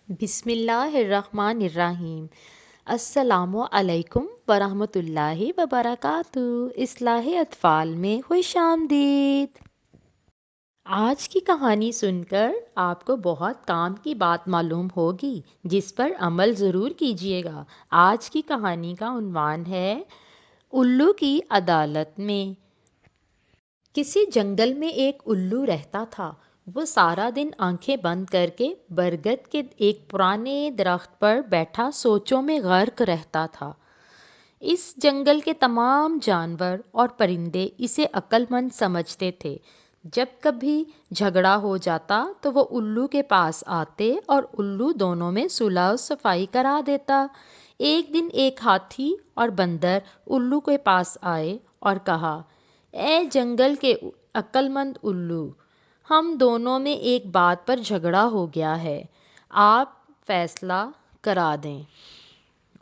بسم اللہ الرحمن الرحیم۔ السلام علیکم ورحمۃ اللہ وبرکاتہ۔ اصلاح اطفال میں خوش آمدید۔ آج کی کہانی سن کر آپ کو بہت کام کی بات معلوم ہوگی جس پر عمل ضرور کیجیے گا۔ آج کی کہانی کا عنوان ہے الو کی عدالت میں۔ کسی جنگل میں ایک الو رہتا تھا۔ وہ سارا دن آنکھیں بند کر کے برگد کے ایک پرانے درخت پر بیٹھا سوچوں میں غرق رہتا تھا۔ اس جنگل کے تمام جانور اور پرندے اسے عقل مند سمجھتے تھے۔ جب کبھی جھگڑا ہو جاتا تو وہ الو کے پاس آتے اور الو دونوں میں صلح و صفائی کرا دیتا۔ ایک دن ایک ہاتھی اور بندر الو کے پاس آئے اور کہا، اے جنگل کے عقل مند الو، ہم دونوں میں ایک بات پر جھگڑا ہو گیا ہے، آپ فیصلہ کرا دیں۔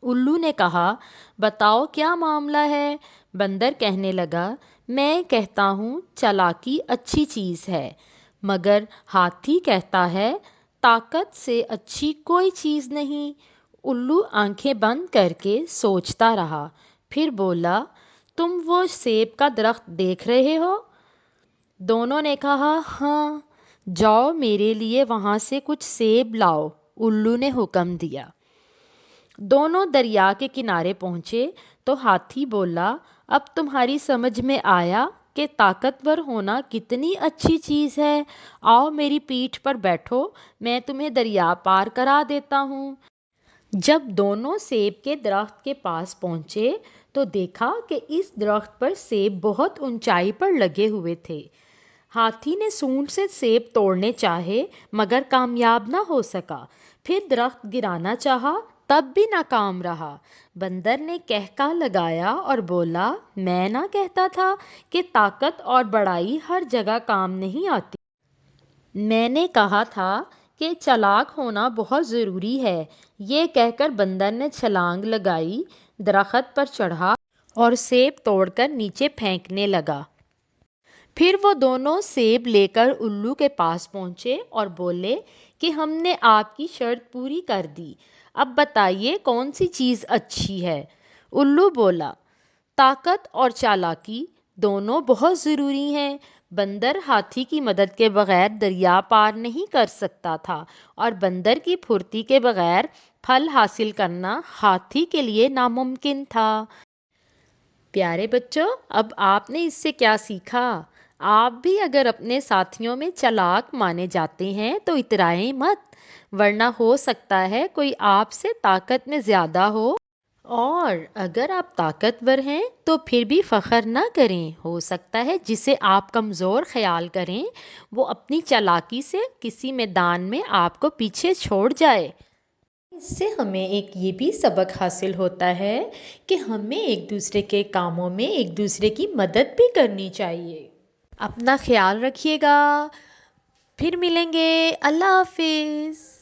الو نے کہا، بتاؤ کیا معاملہ ہے؟ بندر کہنے لگا، میں کہتا ہوں چالاکی اچھی چیز ہے، مگر ہاتھی کہتا ہے طاقت سے اچھی کوئی چیز نہیں۔ الو آنکھیں بند کر کے سوچتا رہا، پھر بولا، تم وہ سیب کا درخت دیکھ رہے ہو؟ دونوں نے کہا، ہاں۔ جاؤ میرے لیے وہاں سے کچھ سیب لاؤ، الو نے حکم دیا۔ دونوں دریا کے کنارے پہنچے تو ہاتھی بولا، اب تمہاری سمجھ میں آیا کہ طاقتور ہونا کتنی اچھی چیز ہے۔ آؤ میری پیٹھ پر بیٹھو، میں تمہیں دریا پار کرا دیتا ہوں۔ جب دونوں سیب کے درخت کے پاس پہنچے تو دیکھا کہ اس درخت پر سیب بہت اونچائی پر لگے ہوئے تھے۔ ہاتھی نے سونڈ سے سیب توڑنے چاہے مگر کامیاب نہ ہو سکا۔ پھر درخت گرانا چاہا تب بھی ناکام رہا۔ بندر نے قہقہ لگایا اور بولا، میں نہ کہتا تھا کہ طاقت اور بڑائی ہر جگہ کام نہیں آتی؟ میں نے کہا تھا کہ چالاک ہونا بہت ضروری ہے۔ یہ کہہ کر بندر نے چھلانگ لگائی، درخت پر چڑھا اور سیب توڑ کر نیچے پھینکنے لگا۔ پھر وہ دونوں سیب لے کر الو کے پاس پہنچے اور بولے کہ ہم نے آپ کی شرط پوری کر دی، اب بتائیے کون سی چیز اچھی ہے؟ الو بولا، طاقت اور چالاکی دونوں بہت ضروری ہیں۔ بندر ہاتھی کی مدد کے بغیر دریا پار نہیں کر سکتا تھا اور بندر کی پھرتی کے بغیر پھل حاصل کرنا ہاتھی کے لیے ناممکن تھا۔ پیارے بچوں، اب آپ نے اس سے کیا سیکھا؟ آپ بھی اگر اپنے ساتھیوں میں چالاک مانے جاتے ہیں تو اترائیں مت، ورنہ ہو سکتا ہے کوئی آپ سے طاقت میں زیادہ ہو، اور اگر آپ طاقتور ہیں تو پھر بھی فخر نہ کریں۔ ہو سکتا ہے جسے آپ کمزور خیال کریں وہ اپنی چالاکی سے کسی میدان میں آپ کو پیچھے چھوڑ جائے۔ اس سے ہمیں ایک یہ بھی سبق حاصل ہوتا ہے کہ ہمیں ایک دوسرے کے کاموں میں ایک دوسرے کی مدد بھی کرنی چاہیے۔ اپنا خیال رکھیے گا، پھر ملیں گے، اللہ حافظ۔